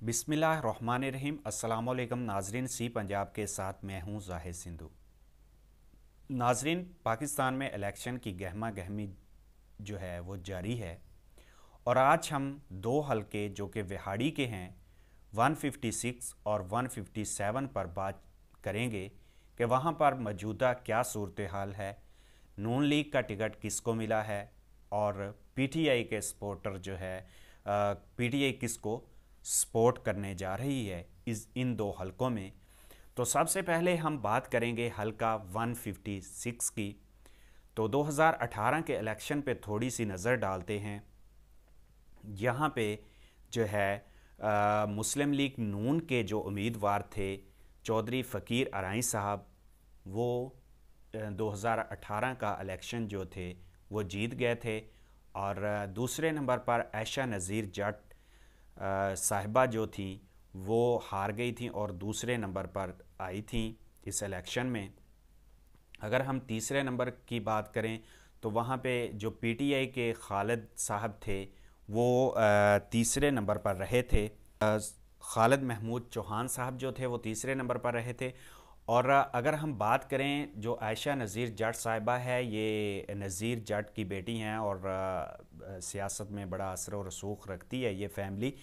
बिस्मिल्लाहिर्रहमानिर्रहीम। अस्सलाम वालेकुम नाजरीन, सी पंजाब के साथ मैं हूं जाहिद सिंधु। नाजरीन, पाकिस्तान में इलेक्शन की गहमा गहमी जो है वो जारी है और आज हम दो हलके जो कि विहाड़ी के हैं 156 और 157 पर बात करेंगे कि वहां पर मौजूदा क्या सूरत हाल है, नून लीग का टिकट किसको मिला है और पीटीआई के सपोर्टर जो है पीटीआई किसको सपोर्ट करने जा रही है इन दो हलकों में। तो सबसे पहले हम बात करेंगे हलका 156 की। तो 2018 के इलेक्शन पे थोड़ी सी नज़र डालते हैं। यहाँ पे जो है मुस्लिम लीग नून के जो उम्मीदवार थे चौधरी फ़कीर अराई साहब, वो 2018 का इलेक्शन जो थे वो जीत गए थे और दूसरे नंबर पर आयशा नज़ीर जट साहिबा जो थी वो हार गई थी और दूसरे नंबर पर आई थी इस इलेक्शन में। अगर हम तीसरे नंबर की बात करें तो वहाँ पे जो पीटीआई के खालिद साहब थे वो तीसरे नंबर पर रहे थे। खालिद महमूद चौहान साहब जो थे वो तीसरे नंबर पर रहे थे। और अगर हम बात करें जो आयशा नज़ीर जट साहिबा है, ये नज़ीर जट की बेटी हैं और सियासत में बड़ा असर और रसूख रखती है ये फैमिली।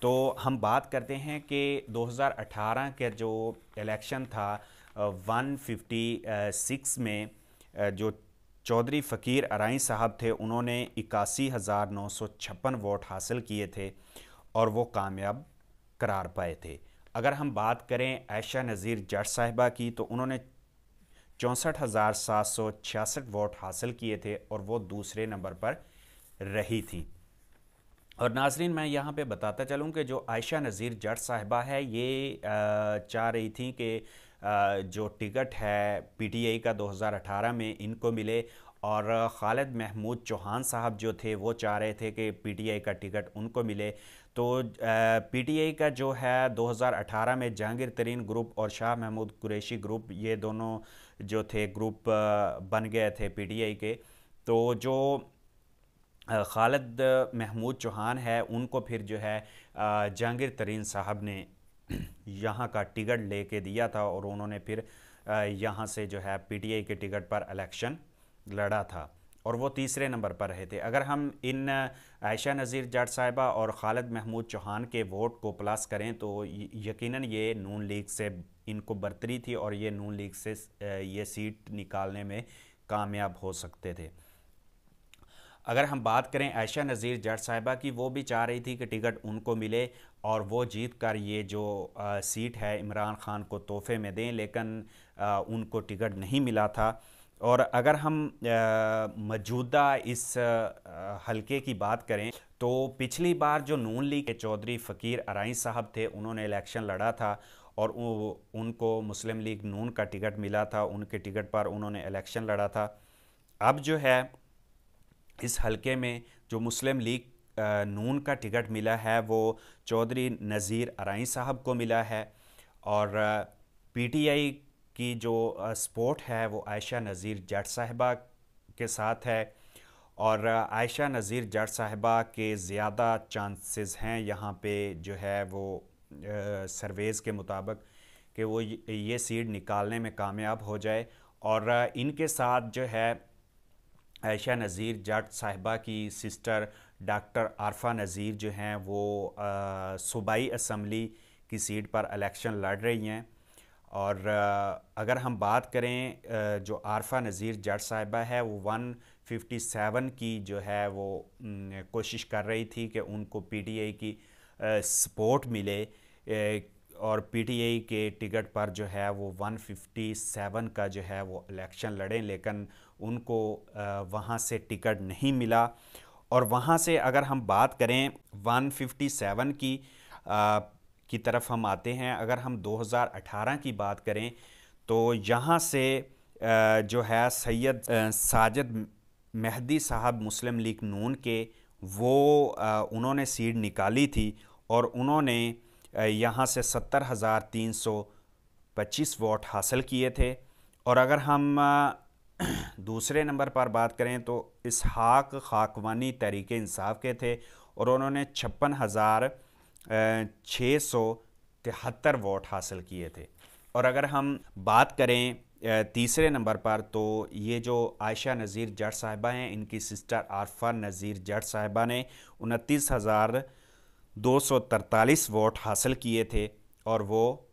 तो हम बात करते हैं कि 2018 के जो इलेक्शन था 156 में जो चौधरी फ़कीर अराई साहब थे उन्होंने 81,956 वोट हासिल किए थे और वो कामयाब करार पाए थे। अगर हम बात करें आयशा नज़ीर जट साहिबा की तो उन्होंने 64,766 वोट हासिल किए थे और वो दूसरे नंबर पर रही थी। और नाजरीन, मैं यहाँ पे बताता चलूँ कि जो आयशा नज़ीर जट साहिबा है ये चाह रही थी कि जो टिकट है पीटीआई का 2018 में इनको मिले और खालिद महमूद चौहान साहब जो थे वो चाह रहे थे कि पीटीआई का टिकट उनको मिले। तो पीटीआई का जो है 2018 में जहांगीर तरीन ग्रुप और शाह महमूद कुरैशी ग्रुप, ये दोनों जो थे ग्रुप बन गए थे पीटीआई के। तो जो खालिद महमूद चौहान है उनको फिर जो है जहांगीर तरीन साहब ने यहाँ का टिकट लेके दिया था और उन्होंने फिर यहाँ से जो है पीटीआई के टिकट पर इलेक्शन लड़ा था और वो तीसरे नंबर पर रहे थे। अगर हम इन आयशा नज़ीर जट साहिबा और खालिद महमूद चौहान के वोट को प्लस करें तो यकीनन ये नून लीग से इनको बरतरी थी और ये नून लीग से ये सीट निकालने में कामयाब हो सकते थे। अगर हम बात करें आयशा नज़ीर जट साहिबा की, वो भी चाह रही थी कि टिकट उनको मिले और वो जीत कर ये जो सीट है इमरान ख़ान को तोहफे में दें, लेकिन उनको टिकट नहीं मिला था। और अगर हम मौजूदा इस हलके की बात करें तो पिछली बार जो नून लीग के चौधरी फ़कीर अराई साहब थे उन्होंने इलेक्शन लड़ा था और उनको मुस्लिम लीग नून का टिकट मिला था, उनके टिकट पर उन्होंने इलेक्शन लड़ा था। अब जो है इस हलके में जो मुस्लिम लीग नून का टिकट मिला है वो चौधरी नज़ीर अराई साहब को मिला है और पीटीआई की जो सपोर्ट है वो आयशा नज़ीर जट साहिबा के साथ है और आयशा नज़ीर जट साहिबा के ज़्यादा चांसेस हैं यहाँ पे जो है वो सर्वेज़ के मुताबिक कि वो ये सीट निकालने में कामयाब हो जाए। और इनके साथ जो है आयशा नज़ीर जट साहिबा की सिस्टर डॉक्टर आरफा नज़ीर जो हैं वो सूबाई असम्बली की सीट पर इलेक्शन लड़ रही हैं। और अगर हम बात करें जो आरफा नज़ीर जट साहिबा है वो 157 की जो है वो कोशिश कर रही थी कि उनको पीटीआई की सपोर्ट मिले और पीटीआई के टिकट पर जो है वो 157 का जो है वो इलेक्शन लड़ें, लेकिन उनको वहाँ से टिकट नहीं मिला। और वहाँ से अगर हम बात करें 157 की तरफ हम आते हैं। अगर हम 2018 की बात करें तो यहाँ से जो है सैयद साजिद मेहदी साहब मुस्लिम लीग नून के वो उन्होंने सीट निकाली थी और उन्होंने यहाँ से 70,325 वोट हासिल किए थे। और अगर हम दूसरे नंबर पर बात करें तो इसहाक खाकवानी तहरीक इंसाफ के थे और उन्होंने 56,000 673 वोट हासिल किए थे। और अगर हम बात करें तीसरे नंबर पर, तो ये जो आयशा नज़ीर जट साहिबा हैं, इनकी सिस्टर आरफा नज़ीर जट साहिबा ने 29,243 वोट हासिल किए थे और वो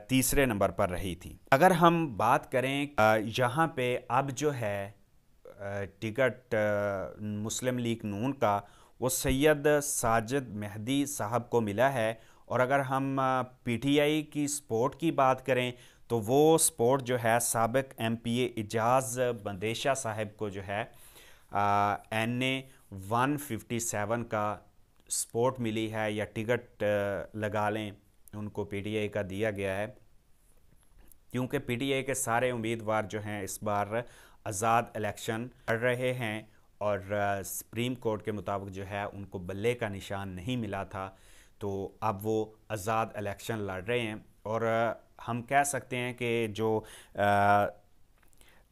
तीसरे नंबर पर रही थी। अगर हम बात करें यहाँ पे अब जो है टिकट मुस्लिम लीग नून का, वो सैयद साजिद मेहदी साहब को मिला है। और अगर हम पीटीआई की सपोर्ट की बात करें तो वो सपोर्ट जो है साबिक एमपीए इजाज़ बंदेशा साहब को जो है NA 157 का सपोर्ट मिली है, या टिकट लगा लें उनको पीटीआई का दिया गया है, क्योंकि पीटीआई के सारे उम्मीदवार जो हैं इस बार आज़ाद इलेक्शन लड़ रहे हैं और सुप्रीम कोर्ट के मुताबिक जो है उनको बल्ले का निशान नहीं मिला था, तो अब वो आज़ाद इलेक्शन लड़ रहे हैं। और हम कह सकते हैं कि जो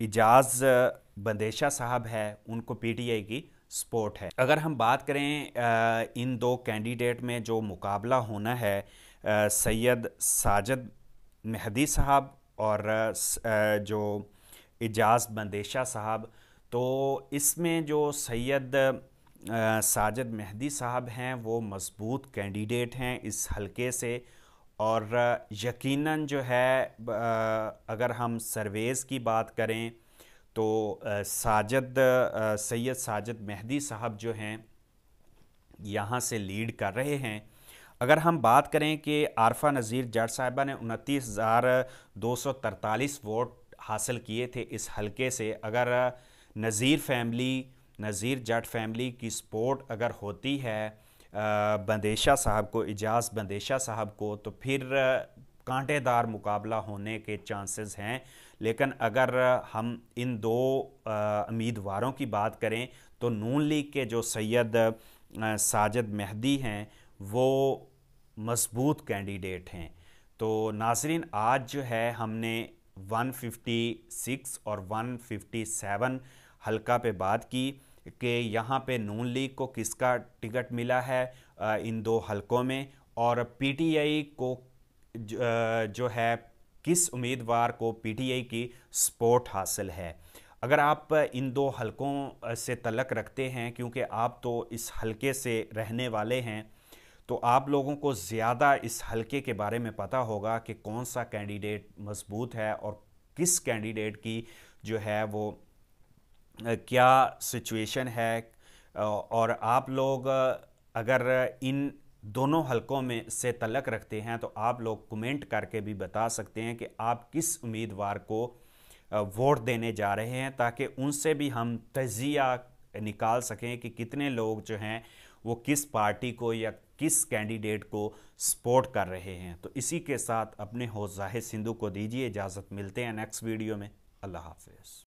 इजाज़ बंदेशा साहब है उनको पीटीआई की सपोर्ट है। अगर हम बात करें इन दो कैंडिडेट में जो मुकाबला होना है, सैयद साजिद मेहदी साहब और जो इजाज़ बंदेशा साहब, तो इसमें जो सैयद साजिद मेहदी साहब हैं वो मजबूत कैंडिडेट हैं इस हलके से। और यकीनन जो है अगर हम सर्वेज़ की बात करें तो सैयद साजिद मेहदी साहब जो हैं यहाँ से लीड कर रहे हैं। अगर हम बात करें कि आरफा नज़ीर जट साहिबा ने 29,243 वोट हासिल किए थे इस हलके से, अगर नज़ीर जट फैमिली की सपोर्ट अगर होती है बंदेशा साहब को, इजाज़ बंदेशा साहब को, तो फिर कांटेदार मुकाबला होने के चांसेस हैं। लेकिन अगर हम इन दो उम्मीदवारों की बात करें तो नून लीग के जो सैयद साजिद मेहदी हैं वो मजबूत कैंडिडेट हैं। तो नाज़रीन, आज जो है हमने 156 और 157 हलका पे बात की कि यहाँ पे नून लीग को किसका टिकट मिला है इन दो हलकों में, और पीटीआई को जो है किस उम्मीदवार को पीटीआई की सपोर्ट हासिल है। अगर आप इन दो हलकों से तल्लुक़ रखते हैं, क्योंकि आप तो इस हलके से रहने वाले हैं, तो आप लोगों को ज़्यादा इस हलके के बारे में पता होगा कि कौन सा कैंडिडेट मजबूत है और किस कैंडिडेट की जो है वो क्या सिचुएशन है। और आप लोग अगर इन दोनों हलकों में से तल्लुक़ रखते हैं तो आप लोग कमेंट करके भी बता सकते हैं कि आप किस उम्मीदवार को वोट देने जा रहे हैं, ताकि उनसे भी हम तजिया निकाल सकें कि कितने लोग जो हैं वो किस पार्टी को या किस कैंडिडेट को सपोर्ट कर रहे हैं। तो इसी के साथ अपने होस्ट जाहिद सिंधु को दीजिए इजाज़त, मिलते हैं नेक्स्ट वीडियो में। अल्लाह हाफ़िज़।